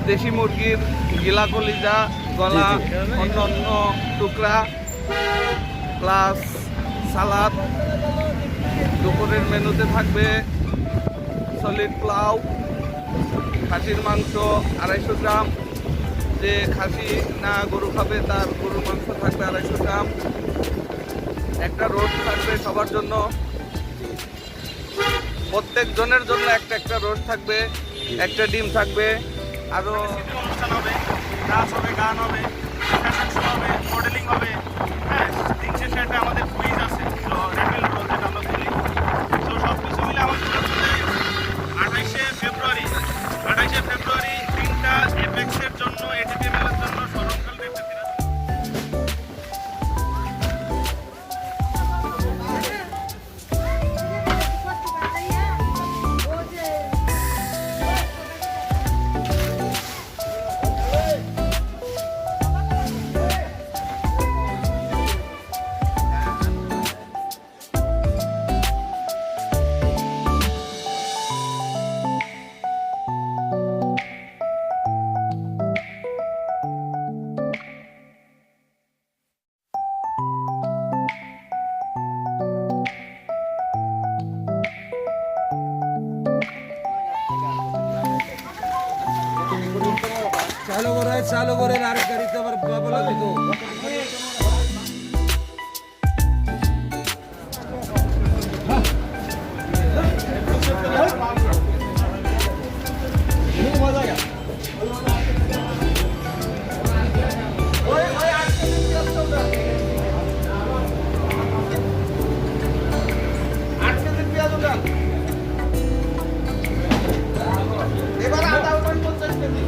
দেশি মুরগির গিলা কলিজা, গলা, অন্য অন্য টুকরা প্লাস সালাদ। দুপুরের মেনুতে থাকবে সলিড পোলাও, খাসির মাংস 250 গ্রাম। যে খাসি না গরু খাবে তার গরুর মাংস থাকবে 250 গ্রাম। একটা রোস্ট থাকবে সবার জন্য, প্রত্যেক জনের জন্য একটা একটা রোস্ট থাকবে, একটা ডিম থাকবে। আরও অনুষ্ঠান হবে, নাচ হবে, গান হবে, ফ্যাশন শো হবে, মডেলিং হবে। হ্যাঁ, দিন শেষে একটা আমাদের কুইজ আছে, তো র্যাপেল রোল যেটা আমরা বলি। তো সব কিছু মিলে আমাদের 28শে ফেব্রুয়ারি দিনটা এপেক্সের জন্য, এটিপি মেলার জন্য স্মরণকাল রেখে দিলাম। চালু করে আরেক গাড়িতে আবার বাবা লাগে তো। এবার আদা 50 কেজি।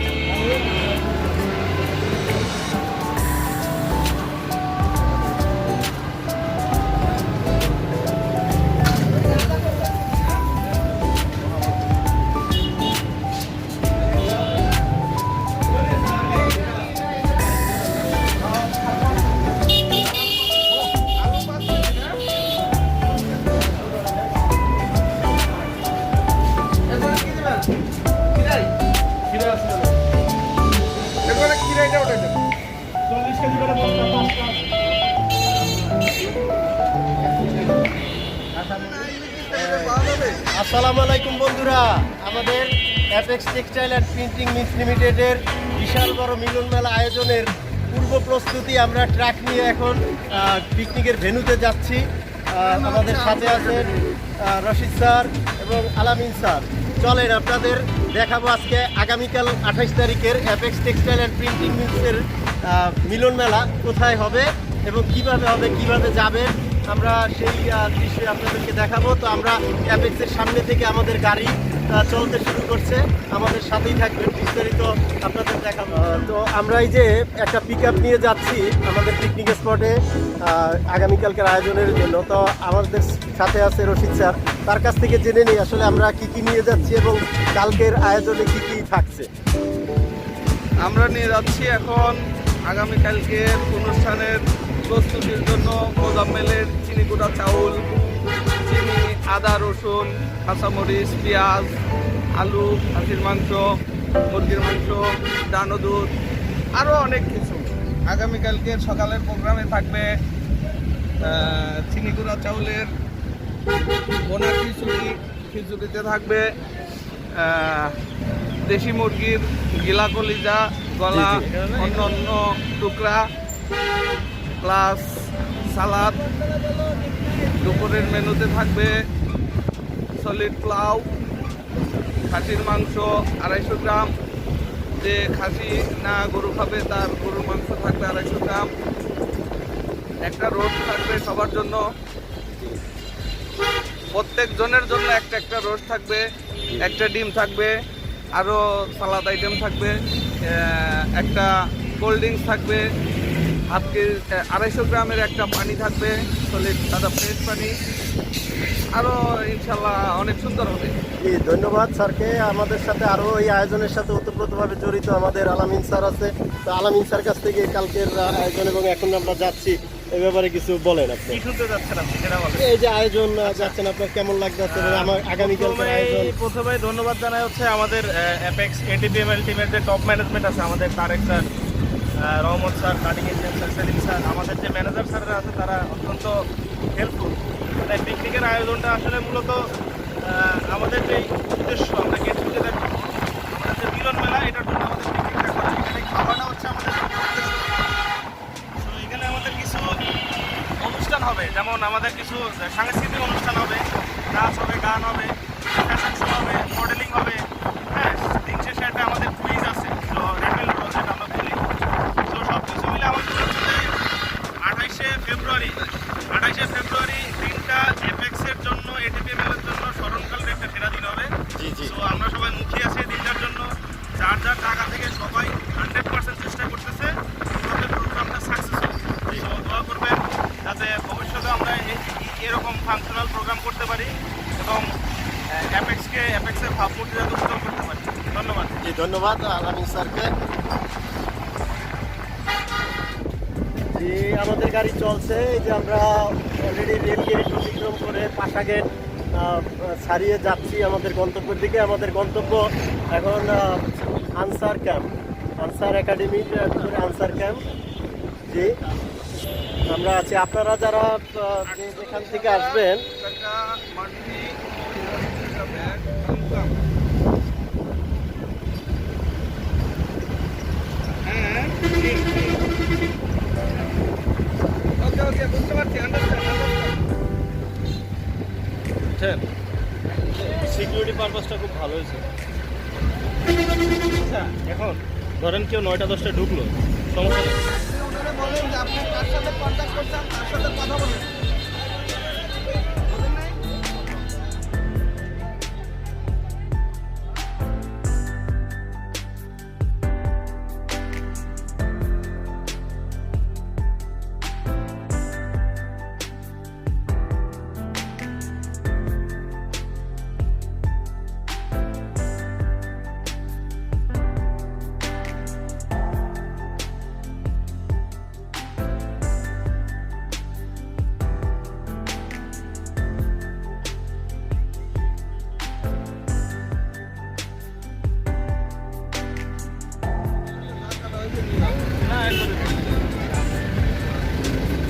আসসালামু আলাইকুম বন্ধুরা, আমাদের Apex textile and printing mills লিমিটেডের বিশাল বড় মিলন মেলা আয়োজনের পূর্ব প্রস্তুতি। আমরা ট্রাক নিয়ে এখন পিকনিকের ভেন্যুতে যাচ্ছি। আমাদের সাথে আছেন রশিদ স্যার এবং আলামিন স্যার। চলেন আপনাদের দেখাবো আজকে আগামীকাল 28 তারিখের অ্যাপেক্স টেক্সটাইল অ্যান্ড প্রিন্টিং মিলসের মিলন মেলা কোথায় হবে এবং কিভাবে হবে, কিভাবে যাবেন, আমরা সেই দৃশ্যে আপনাদেরকে দেখাবো। তো আমরা অ্যাপেক্সের সামনে থেকে আমাদের গাড়ি চলতে শুরু করছে, আমাদের সাথেই থাকবেন, বিস্তারিত আপনাদের দেখাবো। তো আমরা এই যে একটা পিক আপ নিয়ে যাচ্ছি আমাদের পিকনিক স্পটে আগামীকালকের আয়োজনের জন্য। তো আমাদের সাথে আছে রশিদ স্যার, তার কাছ থেকে জেনে নিই আসলে আমরা কি কি নিয়ে যাচ্ছি এবং কালকের আয়োজনে কি কি থাকছে। আমরা নিয়ে যাচ্ছি এখন আগামীকালকের অনুষ্ঠানের প্রস্তুতির জন্য মোজাম্মেলের চিনি গুঁড়া চাউল, চিনি, আদা, রসুন, কাঁচামরিচ, পেঁয়াজ, আলু, খাসির মাংস, মুরগির মাংস, ডানো দুধ, আরও অনেক কিছু। আগামীকালকের সকালের প্রোগ্রামে থাকবে চিনি গুঁড়া চাউলের বোনা খিচুড়ি, খিচুড়িতে থাকবে দেশি মুরগির গিলা কলিজা, গলা, অন্য অন্য টুকরা প্লাস সালাদ। দুপুরের মেনুতে থাকবে সলিড পোলাও, খাসির মাংস 250 গ্রাম। যে খাসি না গরু খাবে তার গরুর মাংস থাকবে 250 গ্রাম। একটা রোস্ট থাকবে সবার জন্য, প্রত্যেক জনের জন্য একটা একটা রোস্ট থাকবে, একটা ডিম থাকবে, আরও সালাদ আইটেম থাকবে, একটা কোল্ড ড্রিঙ্কস থাকবে, হাফ কেজি 250 গ্রামের একটা পানি থাকবে, সলিড সাদা ফ্রেশ পানি। আরও ইনশাল্লাহ অনেক সুন্দর হবে। ধন্যবাদ স্যারকে। আমাদের সাথে আরও এই আয়োজনের সাথে ওতপ্রোতভাবে জড়িত আমাদের আলামিন স্যার আছে। তো আলামিন স্যার কাছ থেকে কালকের আয়োজন এবং এখন আমরা যাচ্ছি এই ব্যাপারে কিছু বলেন আপনি। কি শুনতে যাচ্ছেন আপনি সেটা বলেন। এই যে আয়োজন যাচ্ছেন আপনার কেমন লাগতেছে আমার আগামীকালকের আয়োজন? প্রথমে ধন্যবাদ জানাই হচ্ছে আমাদের অ্যাপেক্স এটিপিএমএল টিমের যে টপ ম্যানেজমেন্ট আছে, আমাদের Tarek sir, Rahmat sir, cutting engineer sir, Selim sir, আমাদের যে ম্যানেজার স্যাররা আছে তারা অত্যন্ত হেল্পফুল। তাই পিকনিকের আয়োজনটা আসলে মূলত আমাদের যে উদ্দেশ্য, আমরা গেট টুগেদার করবো, আমাদের যে মিলন মেলা, এটার জন্য আমাদের পিকনিকটা করা। এখানে খাওয়াটা হচ্ছে আমাদের উদ্দেশ্য। তো এখানে আমাদের কিছু অনুষ্ঠান হবে, যেমন আমাদের কিছু সাংস্কৃতিক অনুষ্ঠান হবে, নাচ হবে, গান হবে, ফ্যাশন শো হবে, মডেলিং হবে। হ্যাঁ, দিন শেষে একটা আমাদের কুইজ আছে, তো রেপেল রোল যেটা আমরা বলি। তো সব কিছু মিলে আমাদের হচ্ছে 28শে ফেব্রুয়ারি দিনটা এফএক্সের জন্য, এটিপিএমএলের জন্য স্মরণকালের একটা সেরা দিন হবে। তো আমরা সবাই মুখিয়ে আছি দিনটার জন্য। যার যার জায়গা থেকে সবাই 100% চেষ্টা করতেছে আমাদের প্রোগ্রামটা সাকসেস হোক। তো দোয়া করবেন যাতে ভবিষ্যতে আমরা এরকম ফাংশনাল প্রোগ্রাম করতে পারি এবং অ্যাপেক্সের ভাবমূর্তি যাতে উত্তম করতে পারি। ধন্যবাদ। জি, ধন্যবাদ আলামিন স্যারকে। জি, আমাদের গাড়ি চলছে। এই যে আমরা অলরেডি রেল গেট অতিক্রম করে পাশা গেট ছাড়িয়ে যাচ্ছি আমাদের গন্তব্যের দিকে। আমাদের গন্তব্য এখন আনসার ক্যাম্প, আনসার একাডেমির আনসার ক্যাম্প। জি, আমরা আছি। আপনারা যারা যেখান থেকে আসবেন টাকা মান্থলি হিসাবে হ্যাঁ, ওকে ওকে, বুঝতে পারছি, আন্ডারস্ট্যান্ড। সিকিউরিটি পারপাসটা খুব ভালো হয়েছে। আচ্ছা, এখন ধরেন কেউ 9টা-10টায় ঢুকলো, সমস্যা নেই। ওনারা বলেন যে আপনি কার সাথে কন্ট্যাক্ট করছেন, তার সাথে কথা বলেন। বুঝেন নাই? না, একদমই না।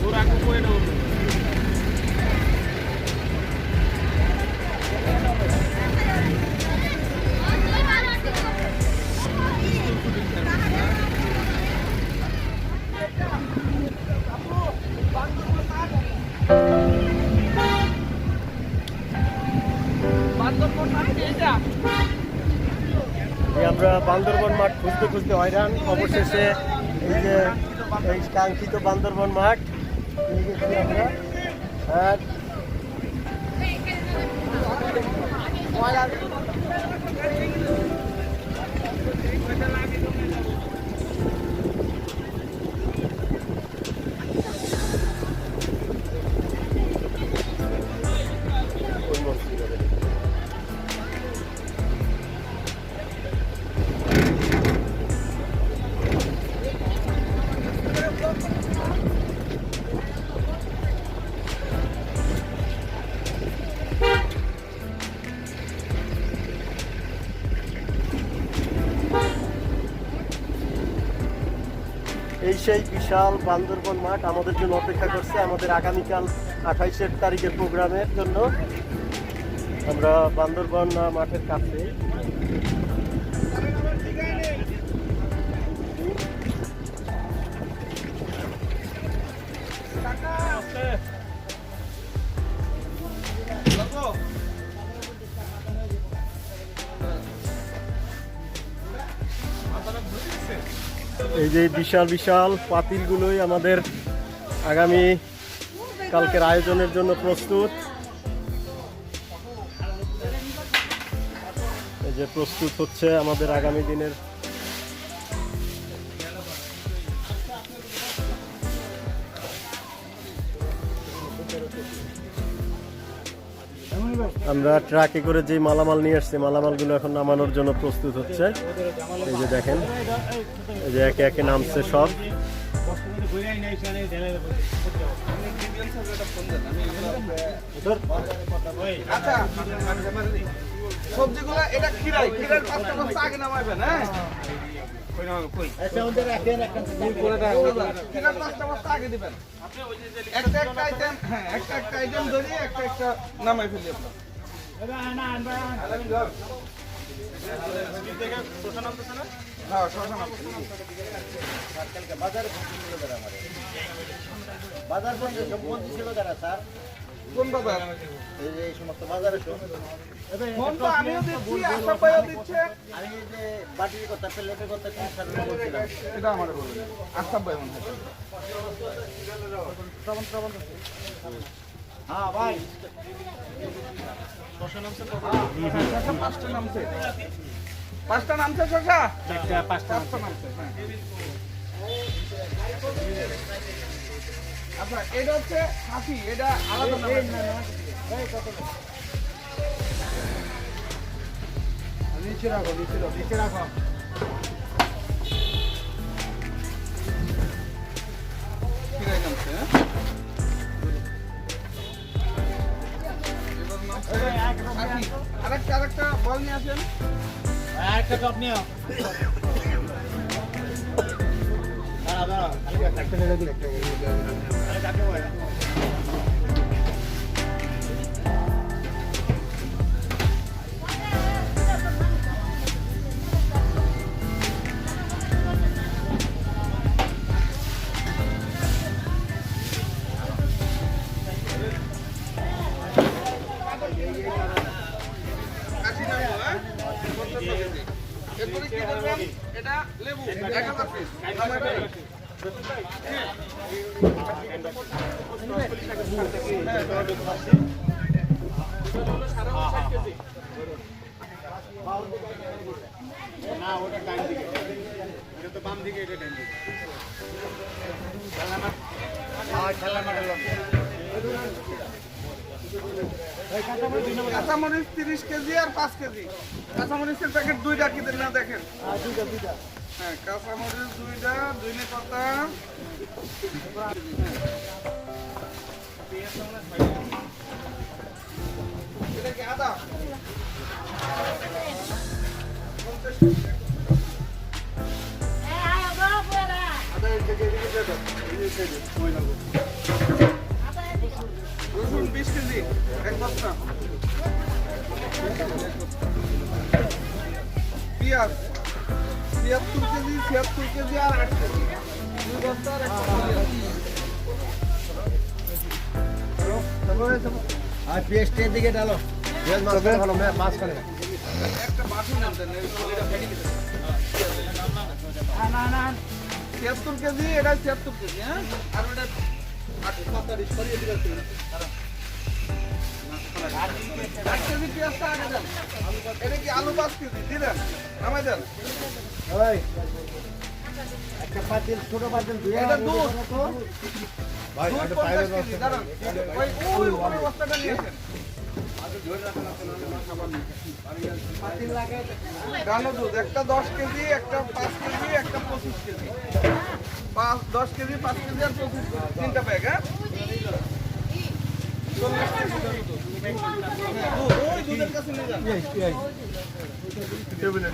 ওর আগে করে নেব। এই আমরা বান্দরবন মাঠ খুঁজতে খুঁজতে হয়রান, অবশেষে এই যে এই কাঙ্ক্ষিত বান্দরবন মাঠ পেয়ে গেছি আমরা। আর এই সেই বিশাল বান্দরবন মাঠ আমাদের জন্য অপেক্ষা করছে আমাদের আগামীকাল 28 তারিখের প্রোগ্রামের জন্য। আমরা বান্দরবন মাঠের কাছে। এই যে বিশাল বিশাল পাতিলগুলোই আমাদের আগামী কালকের আয়োজনের জন্য প্রস্তুত। এই যে প্রস্তুত হচ্ছে আমাদের আগামী দিনের আমরা ট্রাকে করে যে মালামাল নিয়ে আসছি মালামালগুলো এখন নামানোর জন্য প্রস্তুত হচ্ছে। এই যে দেখেন, এই যে একে একে নামছে সব। আচ্ছা সবজিগুলো এটা খিরাই, খিরার 5টা বস্তা আগে নামাইবেন। হ্যাঁ খিরার 5টা বস্তা আগে দিবেন। একটা একটা আইটেম, হ্যাঁ একটা একটা আইটেম ধরি, একটা একটা নামাই ফেলি আপনার। হ্যাঁ শশা নামছে। বাজার বন্ধ ছিল তারা স্যার, কোন বাজার? এই সমস্ত বাজারে ফোন তো আমিও দিচ্ছি, আশা পাইও দিচ্ছে। আমি যে বাটির কথা প্লেটের কথা বলছিলাম, এটা আমার বলবেন আশা পাই মনে হয়। হ্যাঁ ভাই শশা নামছে 5টা নামছে। 5টা নামছে শশা? 5টা নামছে। হ্যাঁ আচ্ছা এটা হচ্ছে খাসি, এটা আলাদা নাম। নিচে রাখো, নিচে রাখো। খিরাই নামছে। হ্যাঁ আরেকটা বল নিয়ে আসেন। একটা কাপ নিও। এরপরে কি করবেন? এটা লেবু 1000 পিস। কাঁচামরিচ 30 কেজি আর 5 কেজি। কাঁচামরিচের প্যাকেট 2টা কি দেন না দেখেন। হ্যাঁ কাঁচামরিচ 2টা, ধনে পাতা। এটা কি আদা? রসুন 20 কেজি, 1 বস্তা। পেঁয়াজ 76 কেজি আর 8 কেজি, 2 বস্তা আর 1 বস্তা। আর পেস্টের দিকে ডালো, পেঁয়াজ মাঝখানে ভালো, মাঝখানে একটা বাটি নাম দেন, 76 কেজি, এটা 76 কেজি। হ্যাঁ আর ওটা 8 কেজি পেঁয়াজটা আগে দেন। এটা কি আলু 5 কেজি দিলেন, নামাই দেন। ওই একটা পাতিল, ছোট পাতিল ধুয়ে এটা দুধ ভাই, দুধ একটা 50 পাইলের কেজি, দাঁড়ান। ওই উপরে বস্তাটা নিয়ে আসেন। গানো দুধ একটা 10 কেজি, একটা 5 কেজি, একটা 25 কেজি। 10 কেজি, 5 কেজি আর 25 কেজি, 3টা ব্যাগ। হ্যাঁ ওই দুধের কাছে নিয়ে যান। টেবিলে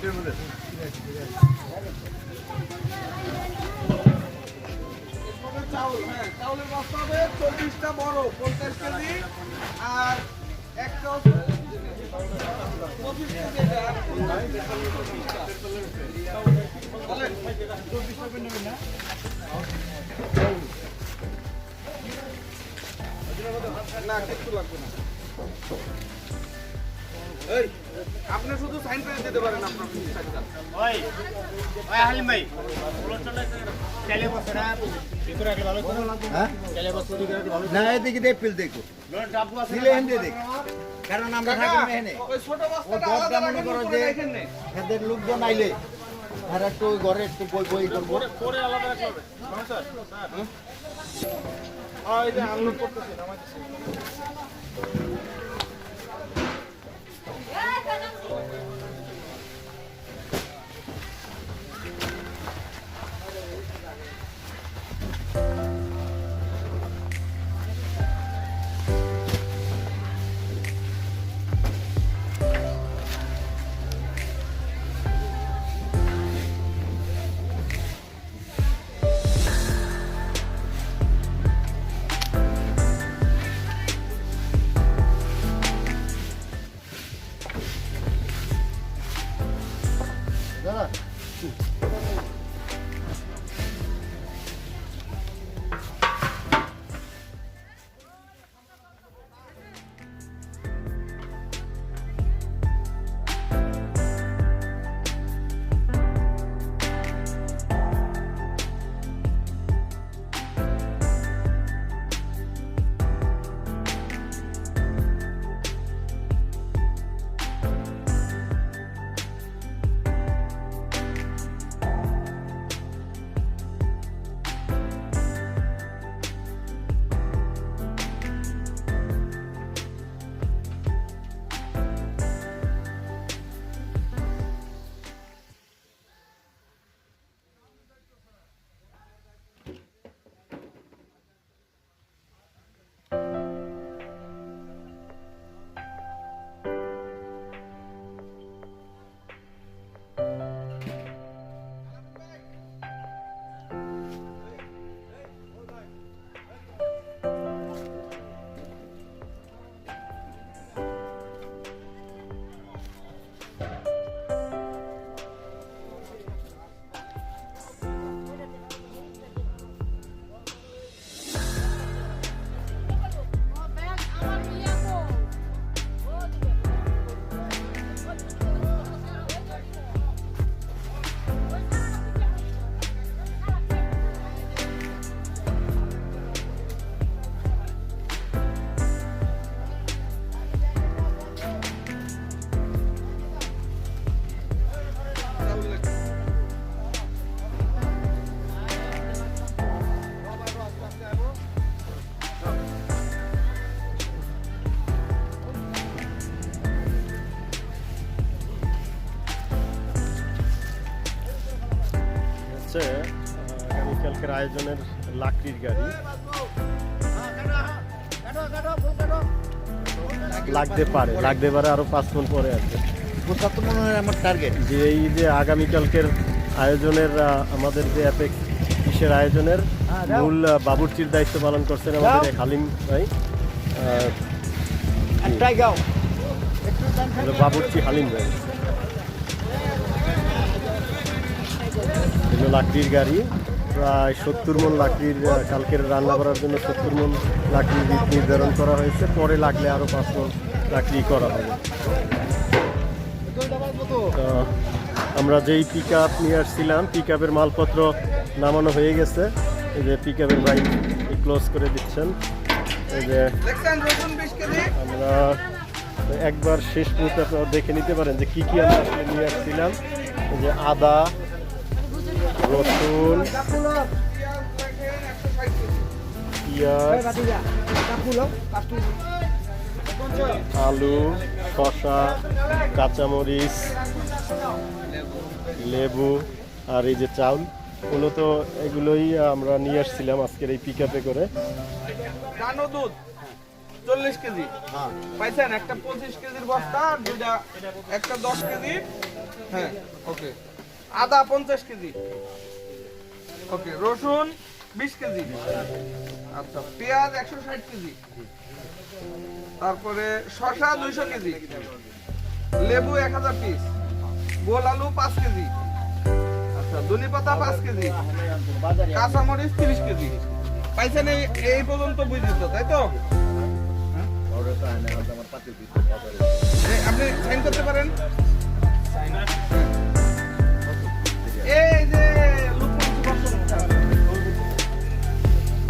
চাউল, হ্যাঁ চাউলের বস্তা হবে 24টা বড় 50 কেজি আর একটা 25 কেজি। বলেন না কিছু লাগবে না। এই আপনি শুধু সাইন করে দিতে পারেন আপনার সাইনটা। ওই হালিম ভাই তেলে বসরা ভিতরে রাখলে ভালো তো। হ্যাঁ তেলে বসরা ভিতরে রাখলে ভালো। না এদিকে দেখ পিল দেখো, ডাব্বু আছে দিলে হেন দেখ, কারণ আমরা থাকি মেহনে ওই ছোট বস্তাটা ও আলাদা দরজা মনে রাখেন, করো উপরে যে রাখেন না। এদের লোকজন আইলে আর একটু ঘরে একটু বই করবো। পরে আলাদা রাখতে হবে স্যার। এই যে আনলোড করতেছি, নামাইতেছি। হচ্ছে আগামীকালকের আয়োজনের লাকড়ির গাড়ি লাগতে পারে আরো 5 মিনিট পরে আছে। 75 মনে হয় আমার টার্গেট। যে এই যে আগামীকালকের আয়োজনের আমাদের যে অ্যাপেক্স কিসের আয়োজনের মূল বাবুর্চির দায়িত্ব পালন করছেন আমাদের হালিম ভাই। বাবুর্চি হালিম ভাই লাকড়ির গাড়ি, প্রায় 70 মণ লাকড়ির কালকের রান্না করার জন্য 70 মণ লাকড়ির নির্ধারণ করা হয়েছে। পরে লাগলে আরো 5 মণ লাকড়ি করা হবে। আমরা যেই পিক আপ নিয়ে আসছিলাম, পিক আপের মালপত্র নামানো হয়ে গেছে। এই যে পিক আপের বাইক ক্লোজ করে দিচ্ছেন। এই যে আমরা একবার শেষ মুহূর্তে আপনারা দেখে নিতে পারেন যে কি কি আমরা আসলে নিয়ে আসছিলাম। এই যে আদা, রসুন, পেঁয়াজ, আলু, শসা, কাঁচামরিচ, লেবু আর এই যে চাউল, মূলত এগুলোই আমরা নিয়ে আসছিলাম আজকের এই পিক আপে করে। জানো দুধ 40 কেজি পাইছেন, একটা 25 কেজির বস্তা, আর দুইটা, একটা 10 কেজি। হ্যাঁ ওকে। আদা 50 কেজি, ওকে। রসুন 20 কেজি, আচ্ছা। পেঁয়াজ 160 কেজি, তারপরে শসা 200 কেজি, লেবু 1000 পিস, গোল আলু 5 কেজি, আচ্ছা। ধনেপাতা 5 কেজি, কাঁচামরিচ 30 কেজি। পাইছেন এই পর্যন্ত বুঝিত, তাই তো? আপনি সাইন করতে পারেন। এই যে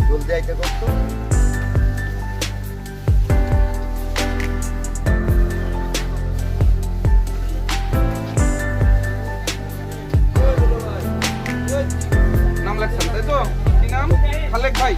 জলদি আইতে করতো। নাম লেখছেন, তাই তো? কি নাম? খালেক ভাই।